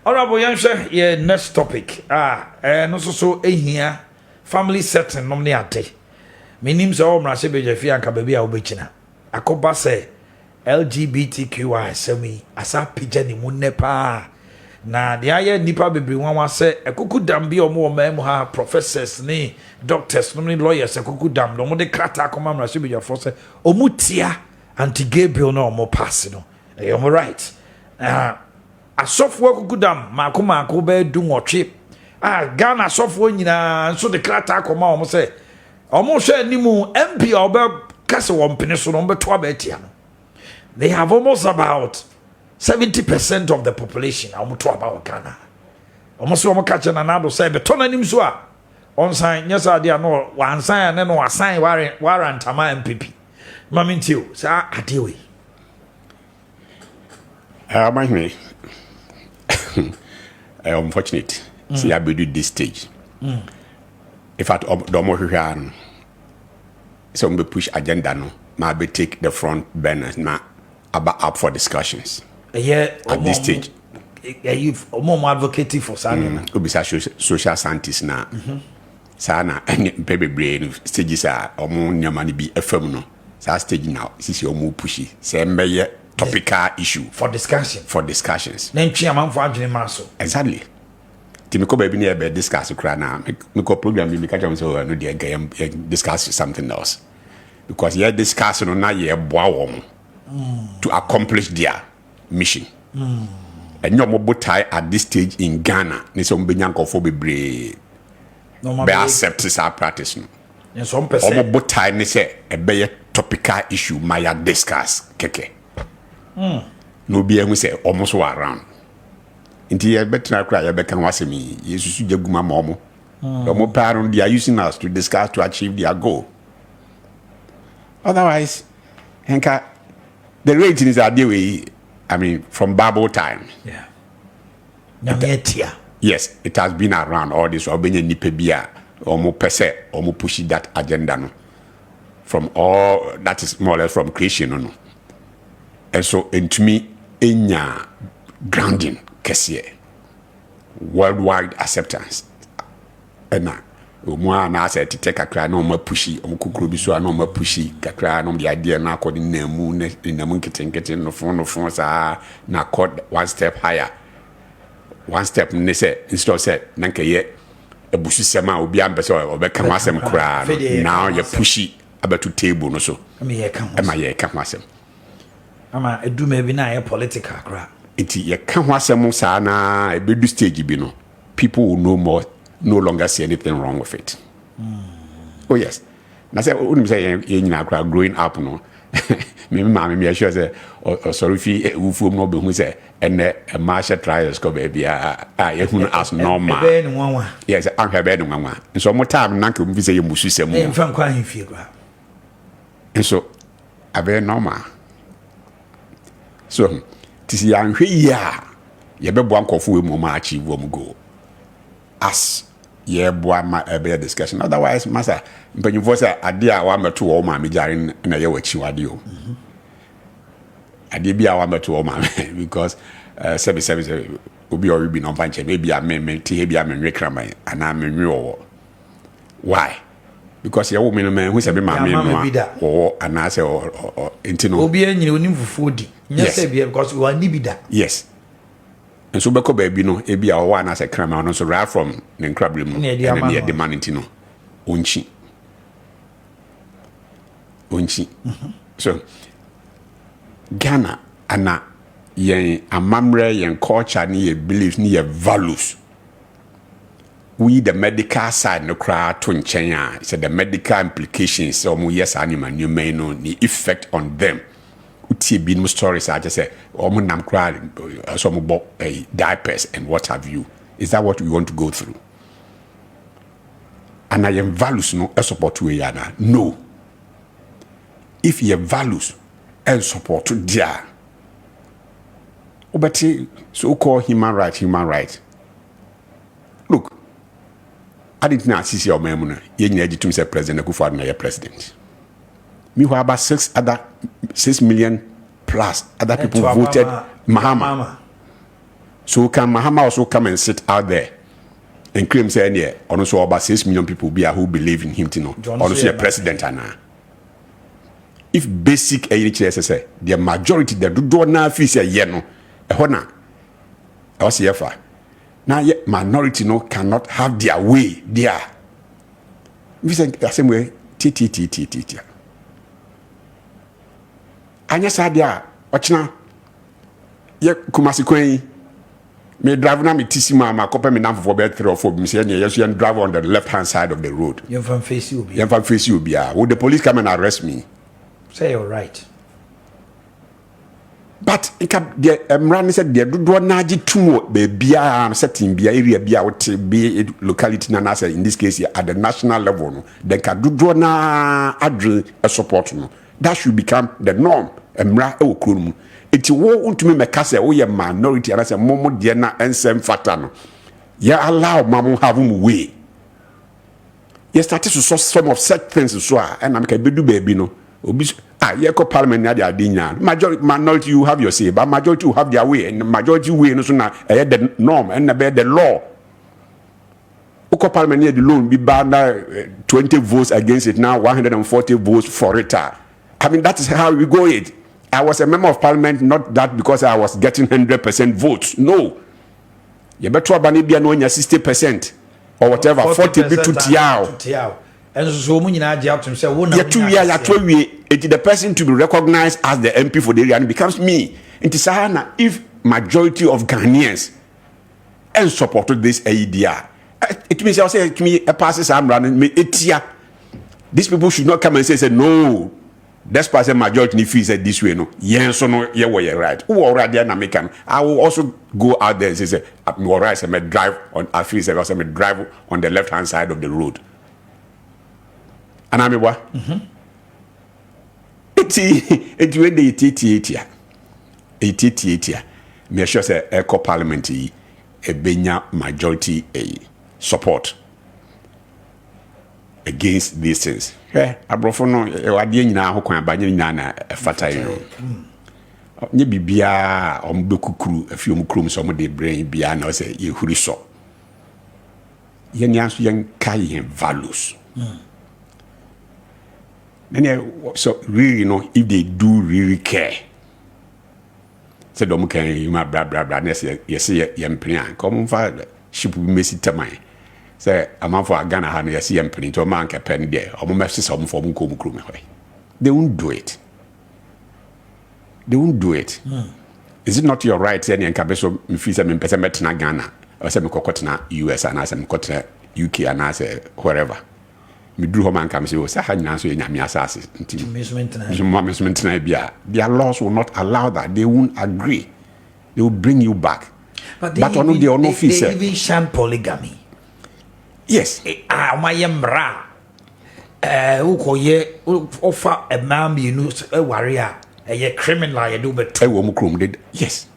Honorable Yansha, yeah, next topic. No so here family setting no ate. Meaning so mrase bejefi anka baby a obechina. Akoba say LGBTQI semi asa pija ni mu nepa. Na de aye nipa bebre wan wa say ekuku dam bi omo ma ha professors ni doctors no lawyers ekuku dam no mo de krata akoma mrase bejefo say omutia anti-gay bill no omo pass no. You're right. Asofo kukudam mako be du nwotwe Ghana asofo nyina so de krata akoma omo se omo hwe animu MP obe kase wompene so no beto abetia no. They have almost about 70% of the population omo to about Ghana. Omo so omo kache na nado say beto nanim so a onsan nyesa ade no wansan ne no wasan warrant ama MPP mamintio sa adewe my unfortunate. See, I do this stage. If at Domo so we push agenda no, maybe take the front burners now about up for discussions. Yeah, at this stage. You've more advocating for Sana. Social scientists now. Sana and baby brain stages are or more money be a feminine. So stage now. This is your more pushy. Say topical issue for discussion. For discussions. Then chairman for Anthony Maso. Exactly. Timiko baby near be discuss now. Miko program we catch on so no dey discuss something else. Because you discuss on na ye boa to accomplish their mission. And your mobile tie at this stage in Ghana, ni so mbenyanko for bebre. Be accept this practice no. And some person mobile tie ni say e be topical issue maya discuss keke. No be able say almost around. Inti ye better cry ye bekan wasemi yesusu jaguma momo. Omo parent they are using us to discuss to achieve their goal. Otherwise, Henka, the ratings are the way. I mean, from Bible time. Yeah. Yes, it has been around all this. Obenye nipebia, omo pese, omo pushi that agenda no. From all that is more or less from creation no. And so, into me, enya grounding, kesiye, worldwide acceptance. Ena, umwa na ase tite kakra na oma pushi, omukukuru biso na oma pushi, kakra na the idea na akodi nemu nkete no phone sa na accord one step higher. One step ne se instead say nanka ye ebusu sema obi ambese obeka wasem kra now ye pushi abeto table no so. Ye kan wasem. Ama eduma bi na ye political kra. Iti ye kan wasem sa na ebedu stage bi no. People will no longer see anything wrong with it. Oh yes. Na say unim say ye nyina kra growing up no. Me sure say sorry fi ufu no be hu say ene martial trials ko be bia ye hu as normal. Yes, anka be no nwanwa. So mo time na nka mu fi say ye musu sem. E mfa kwa hifie kra. So abe normal. So tisi ya nhwe ya ye be bo ankofo we mu ma achieve wo mu go. As ye boa ma ebe discussion. Otherwise master mpanyimfo say ade a wa meto wo ma me jare na ye wachi wade o. Ade bia wa meto wo ma because service obi o bi no panche maybe a me tie bia me nwekra man ana me nwe wo. Why? Because ye wo me no man who say me ma me no wo ana say intino obi anyine onim fufu di nya say bia because we are nibida. Yes. And so beko baby no ebi a wa na say krama no so right from ne nkrabrem no and the demand intino onchi. So Ghana ana yen amamre yen culture ni ye beliefs ni ye values. We the medical side no cry to nchen so the medical implications so mu yes animal new may know the effect on them. Uti be no stories I just say omo nam cry so mo diapers and what have you. Is that what we want to go through? And I am values no support we yana. No. If your values and support to dia obeti so-called human right. Look, I didn't know see your memory. You need to say President Akufo-Addo na your president. Me who about 6 million plus other people voted Mahama. So can Mahama also come and sit out there and claim saying yeah, also about 6 million people be who believe in him to know. Also a president and if basic AHS the majority the do na feel say yeah no ehona I was here for now yet minority no cannot have their way there. We say the same way t anya sa dia ochina ye Kumasi kwen me drive na me tisima ma kope me nam for about 3 or 4 me say yes you drive on the left hand side of the road. You from face you be. You from face you be. Would the police come and arrest me? Say you're right. But the Mran said the do na ji tumo be bia setting bia area bia what be locality na say in this case at the national level no then ka do na adre a support no that should become the norm. Mra e okuru enti wo ntumi meka say wo ye minority and say momo de na ensem fata no ya allow mamu have mu way. You started to source some of such things so and am ka bedu baby no obi you go parliament na dia dinya majority minority you have your say but majority you have their way and majority way no so na the norm and be the law. Uko parliament the loan be bad 20 votes against it now 140 votes for it. I mean that is how we go it. I was a member of parliament not that because I was getting 100% votes. No. You better bani bia no nya 60% or whatever 40 be to tiao. And so many Nigeria to say, "One it is the person to be recognized as the MP for the area and becomes me." It is Sahana if majority of Ghanaians and supported this idea. It means I say me a passes I'm running me etia. These people should not come and say no. That's why majority feels it this way no. Yes or no, yeah, you're right. Who already an American? I will also go out there and say, "I'm all right. I may drive on. I feel I may drive on the left hand side of the road." And I'm what? It's when they 88 me sure say eco parliament a benya majority support against these things. Abrofo no wade nyina ho kwan ba nyina na fata yi no. Nye bibia ombekukuru afi omkrom so omde brain bia na say ye huri so. Ye nyanso yen kai values. So really, you know, if they do really care, say don't care, you might blah blah blah. You see, you plan. Come for ship we miss it tamai. Say a man for a Ghana hand, you see, plan to a man can pen there. Or must some for come crew. They won't do it. They won't do it. Is it not your right? Any and cabezo, if you say me person met na Ghana, or say me kokotna US and I say me kokotna UK and I say wherever. Me do home and come say, "Say how you so in your assassins." Their laws will not allow that. They won't agree. They will bring you back. But they even shun polygamy. Yes. My yembra. Ukoye offer a man you know a warrior a criminal you do but did. Yes.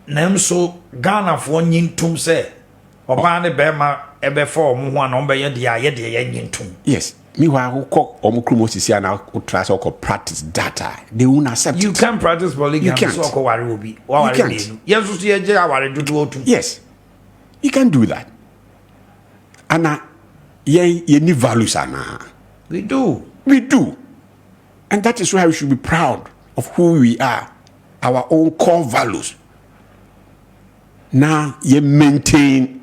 Nam so Ghana for yin tum say. Obane bema ebe for mu ho na ye de aye de ye nyintum. Yes. Meanwhile, who cook omukrumo sisi na who try to practice data. They won't accept you it. You can practice polygamy so ko ware obi. Wa ware be nu. Yes so ye je aware dudu otu. Yes. You can do that. And ye need values ana. We do. We do. And that is why we should be proud of who we are. Our own core values. Now you maintain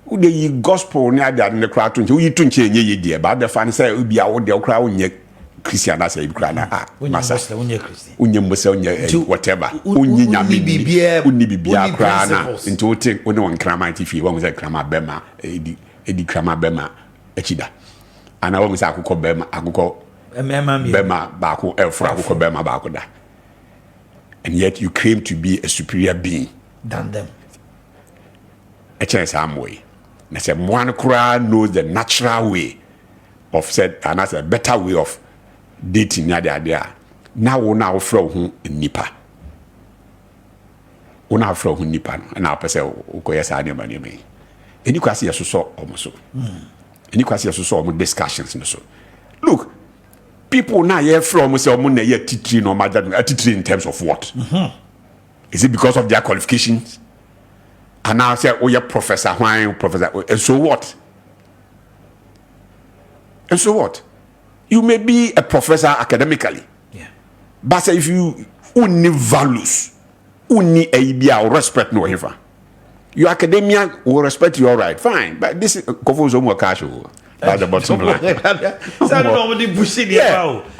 the gospel near the crowd to you to change ye dear, but the fan say will be out there crowd ye Christian as a crana. Master, whatever. Unni be crana into take one cramite if you want to crama bema, edi crama bema, echida. And I always I could call bema, I could call bema baku elfra, I could bema bakuda. And yet you claim to be a superior being than them. A chance I'm way. I said, one crowd knows the natural way of said, and that's a better way of dating. There. Now, we now throw who in Nipa. We now throw who Nipa, and our person who goes out of money. And you can see us so almost. And you can see us so almost discussions. So, look, people now here from say, "Money here teaching no matter teaching in terms of what." Is it because of their qualifications? And now say, oh, you're professor, why professor? And so what? And so what? You may be a professor academically, but say if you only values, only a respect no ever. Your academia will respect you, all right, fine. But this is more cash. That's the bottom line.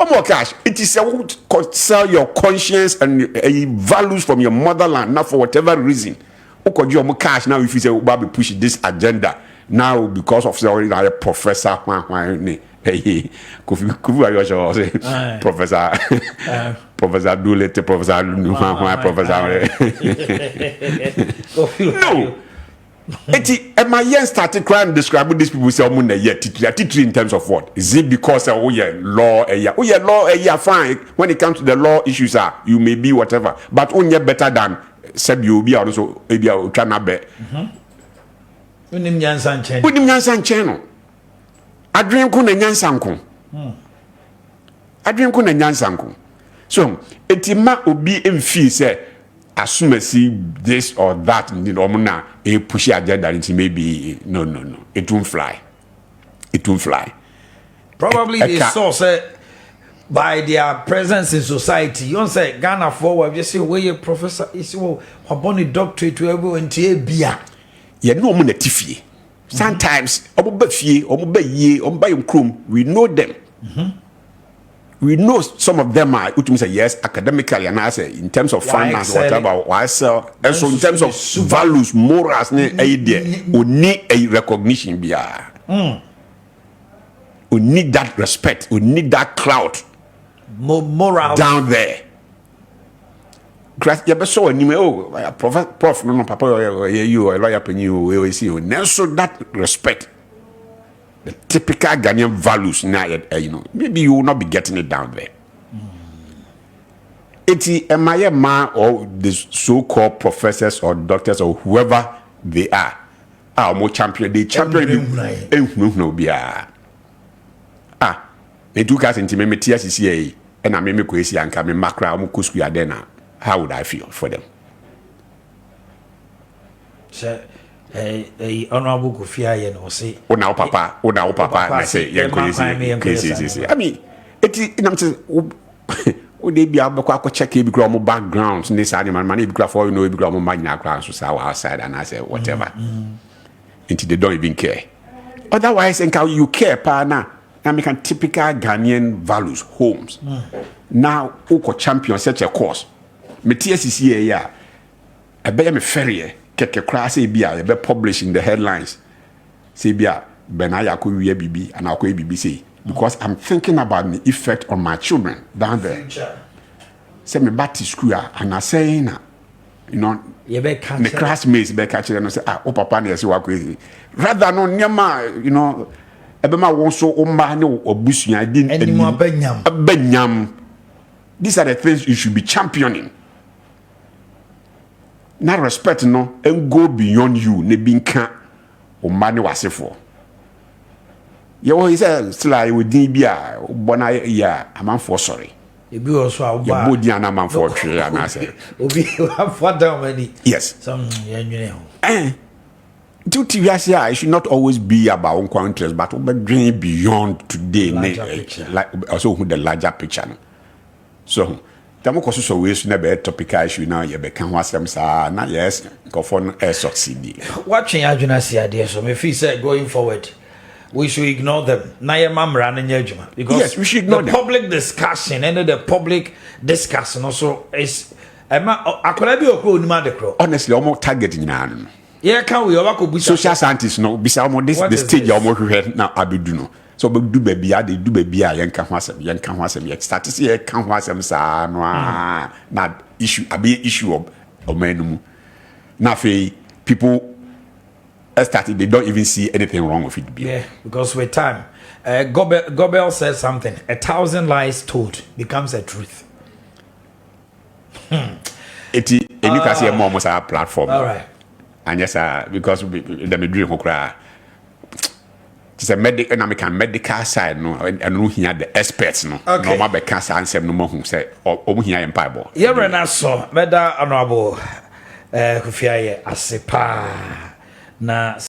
More cash. It is sell your conscience and values from your motherland, not for whatever reason. Okay, you more cash now. If you say we push this agenda now because of sorry, a professor, Professor Professor Doolittle, Professor Professor. No. And my year started crying describing these people say teacher in terms of what? Is it because law law fine when it comes to the law issues you may be whatever but only better than said you be also maybe I will try na be unim nyansan channel adwen ko na nyansan ko adwen ko na nyansan ko so etima obi emfi say asumasi this or that na a push agenda into maybe no it won't fly probably they saw say by their presence in society you say Ghana forward you say where your professor is upon a doctorate to everyone to bia you know na tifie sometimes obo fie obo ba yie obo ba yom we know them we know some of them are what say yes academically and I say in terms of finance whatever why sell and so in terms of values morals ne idea we need a recognition bia we need that respect we need that clout moral down there you be so anime prof no papa you a lawyer penny we see you so that respect the typical Ghanaian values now, maybe you will not be getting it down there. It's a man or the so-called professors or doctors or whoever they are more champion. They champion no be they took us into me TSCA and I made me crazy and come in macra kusku adena. How would I feel for them? Honorable Kufia yen say now papa I say crazy. I mean it they be able to check if you backgrounds this animal money because for you know because my background so outside and I say whatever until they don't even care otherwise you care pa na we can typical Ghanaian values homes now who champion such a course me TSCA ya I be me ferry keke kra say bia be publishing the headlines say bia benaya ko wiye bibi and akọ bibi say because I'm thinking about the effect on my children down there say me back to school and I say na the classmates be catch them say papa na say wa crazy rather no nyama ebe ma won so o ma ne obusua din benyam these are the things you should be championing. Not respect no and go beyond you ne binka o mani wasefo he said still I would be a bona ya am for sorry e bi also ya body na man for tree and I say obi for down many yes some yenwene ho to TVS I should not always be about one interest but dream beyond today like also the larger picture so tamo koso so we so na be topical issue now ye be kan ho asem sa na yes go for no succeed watching adwuna si ade so me feel say going forward we should ignore them na ye mamra na nya adwuma because yes, we should ignore the them. Public discussion and the public discussion also is akola bi okro onima de kro honestly almost target nyina no ye kan we oba ko busa social scientists no bisa almost this stage almost hwe na abedu no so be do baby they do baby yenka ho asem ye start see ye kan ho asem sa no na issue issue of omenum na fe people started they don't even see anything wrong with it because with time Gobel said something 1,000 lies told becomes a truth you can see more almost our platform all right and yes because the dream hokra it's a medical side no and no here the experts no okay. no ma be ka sa ansem no mo hu say o here en paibo ye rena so meda honorable Kofi Aye asepa na